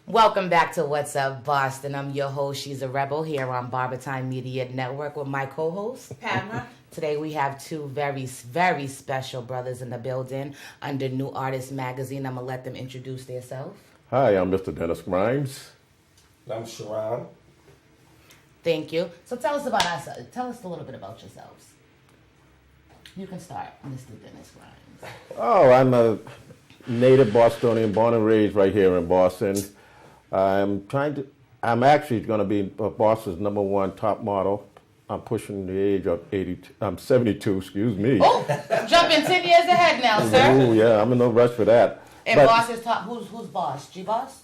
Welcome back to What's Up Boston. I'm your host, She's a Rebel, here on Barbertime Media Network with my co-host, Padma. Today we have two very, very special brothers in the building under New Artist Magazine. I'm going to let them introduce themselves. Hi, I'm Mr. Dennis Grimes. I'm Sharon. Thank you. So tell us about us. Tell us a little bit about yourselves. You can start, Mr. Dennis Grimes. Oh, I'm a native Bostonian, born and raised right here in Boston. I'm actually going to be Boston's #1 top model. I'm pushing the age of 82. I'm 72, excuse me. Oh, jumping 10 years ahead now, sir. Oh, yeah, I'm in no rush for that. And but Boss is top. Who's Boss? GBOSS?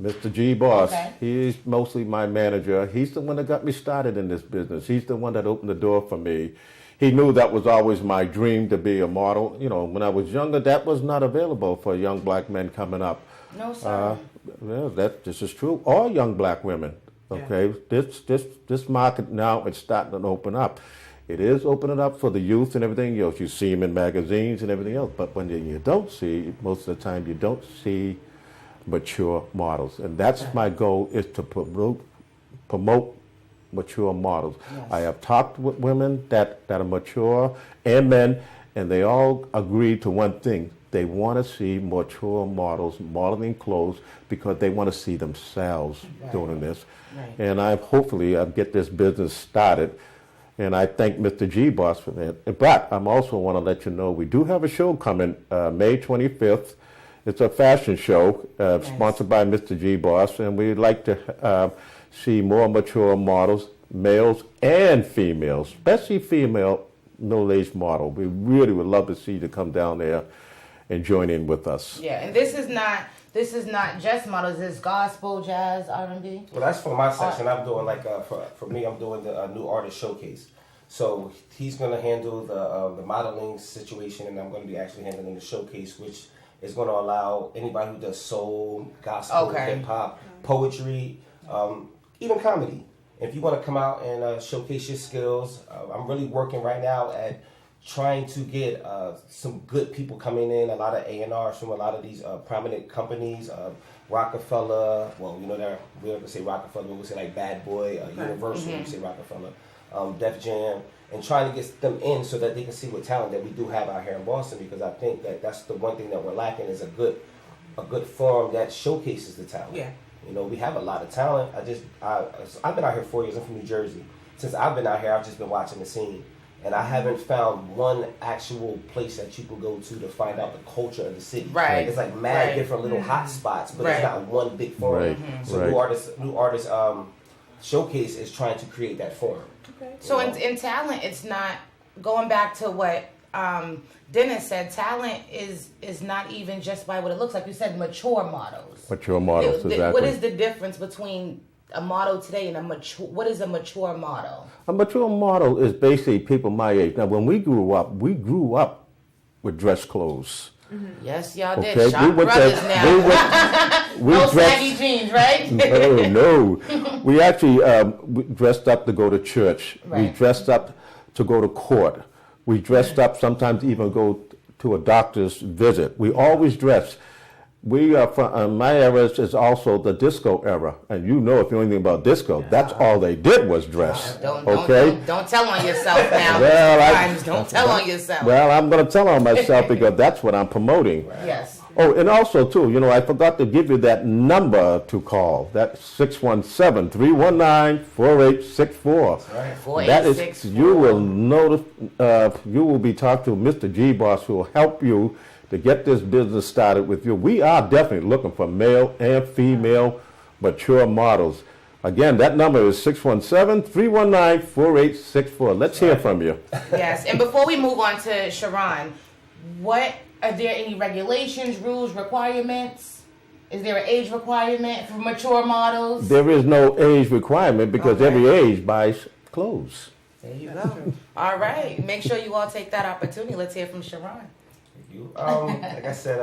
Mr. GBOSS, Okay. he's mostly my manager. He's the one that got me started in this business. He's the one that opened the door for me. He knew that was always my dream to be a model. You know, when I was younger, that was not available for young black men coming up. No, sir. Well, this is true. All young black women. Okay, this market now is starting to open up. It is opening up for the youth and everything else. You see them in magazines and everything else. But when you don't see, most of the time, you don't see mature models. And that's my goal, is to promote mature models. Yes. I have talked with women that are mature and men, and they all agree to one thing. They want to see mature models modeling clothes because they want to see themselves doing this. Right. And hopefully I'll get this business started. And I thank Mr. GBOSS for that. But I'm also want to let you know we do have a show coming May 25th. It's a fashion show sponsored by Mr. GBOSS, and we'd like to see more mature models, males and females, especially female middle-aged model. We really would love to see you to come down there and join in with us. Yeah, and this is not just models. It's gospel, jazz, R&B. Well, that's for my section. I'm doing for me, I'm doing the new artist showcase. So he's going to handle the modeling situation, and I'm going to be actually handling the showcase, which is going to allow anybody who does soul, gospel, hip hop, poetry, even comedy. If you want to come out and showcase your skills, I'm really working right now at trying to get some good people coming in, a lot of A&Rs from a lot of these prominent companies, Rockefeller, well, you know, we don't say Rockefeller, we say like Bad Boy, Universal, we say Rockefeller, Def Jam, and trying to get them in so that they can see what talent that we do have out here in Boston, because I think that that's the one thing that we're lacking is a good forum that showcases the talent. Yeah. You know, we have a lot of talent. I've been out here 4 years. I'm from New Jersey. Since I've been out here, I've just been watching the scene. And I haven't found one actual place that you can go to find out the culture of the city. Right. It's like mad different little hot spots, but it's not one big forum. So New Artist Showcase is trying to create that forum. Okay. So in talent, it's not, going back to what Dennis said, talent is not even just by what it looks like. You said mature models. Mature models, exactly. What is the difference between a model today and what is a mature model? A mature model is basically people my age. Now, when we grew up with dress clothes. Mm-hmm. Yes, y'all did. Okay? Shop brothers now. No saggy jeans, right? No. We actually we dressed up to go to church. Right. We dressed up to go to court. We dressed up sometimes even go to a doctor's visit. We always dressed. We are from my era is also the disco era, and you know if you know anything about disco, that's all they did was dress. Don't tell on yourself now. Don't tell on yourself. Well, I'm going to tell on myself because that's what I'm promoting. Yes. Oh, and also too, you know, I forgot to give you that number to call. That's 617-319-4864. Right. 4864. That is, you will notice, you will be talking to Mr. GBOSS, who will help you to get this business started with you. We are definitely looking for male and female mature models. Again, that number is 617-319-4864. Let's hear from you. Yes, and before we move on to Sharon, are there any regulations, rules, requirements? Is there an age requirement for mature models? There is no age requirement because every age buys clothes. There you go. All right, make sure you all take that opportunity. Let's hear from Sharon. Like I said,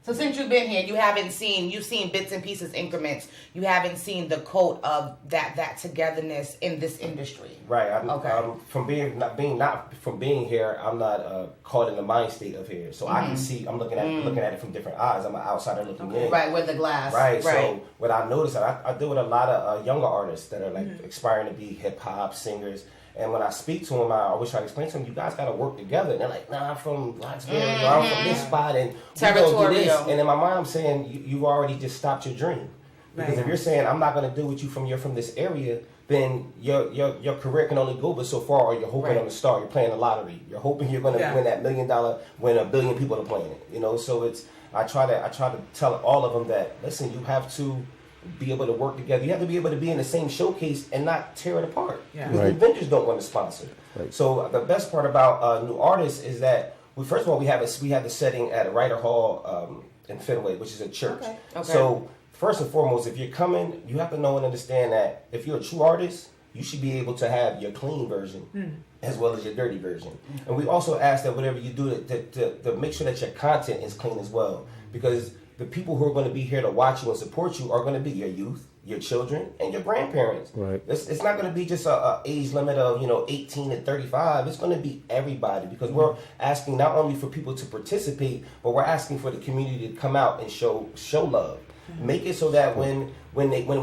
So since you've been here, you've seen bits and pieces, increments. You haven't seen the cult of that togetherness in this industry. Right. Okay. From being here, I'm not caught in the mind state of here, so I can see. I'm looking at it from different eyes. I'm an outsider looking in. Right, with the glass. Right. So what I noticed, I deal with a lot of younger artists that are like aspiring to be hip hop singers. And when I speak to them, I always try to explain to them, you guys got to work together. And they're like, nah, I'm from Blacksburg, I'm from this spot, and we go do this. And in my mind, I'm saying, you've already just stopped your dream. Because if you're saying, I'm not going to deal with you're from this area, then your career can only go but so far, or you're hoping on the star. You're playing the lottery. You're hoping you're going to win that $1 million when 1 billion people are playing it. You know, so I try to tell all of them that, listen, you have to be able to work together. You have to be able to be in the same showcase and not tear it apart. Yeah. Because the vendors don't want to sponsor. Right. So the best part about new artists is that first of all we have the setting at Ryder Hall in Fenway, which is a church. Okay. So first and foremost, if you're coming, you have to know and understand that if you're a true artist, you should be able to have your clean version as well as your dirty version. And we also ask that whatever you do to make sure that your content is clean as well, because the people who are going to be here to watch you and support you are going to be your youth, your children, and your grandparents. Right. It's not going to be just a age limit of 18 to 35. It's going to be everybody, because we're asking not only for people to participate, but we're asking for the community to come out and show love. Make it so that when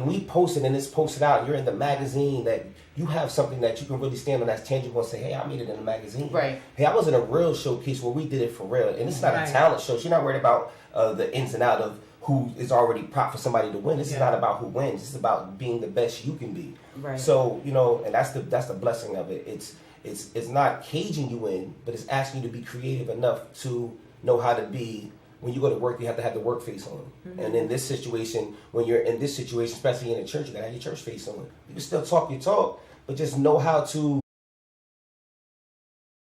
we post it and it's posted out, you're in the magazine, that you have something that you can really stand on that's tangible and say, hey, I made it in a magazine. Right. Hey, I was in a real showcase where we did it for real. And it's not a talent show. She's not worried about the ins and outs of who is already prop for somebody to win. This is not about who wins. It's about being the best you can be. Right. So, and that's the blessing of it. It's not caging you in, but it's asking you to be creative enough to know how to be. When you go to work, you have to have the work face on. And in this situation, when you're in this situation, especially in a church, you gotta have your church face on. You can still talk your talk, but just know how to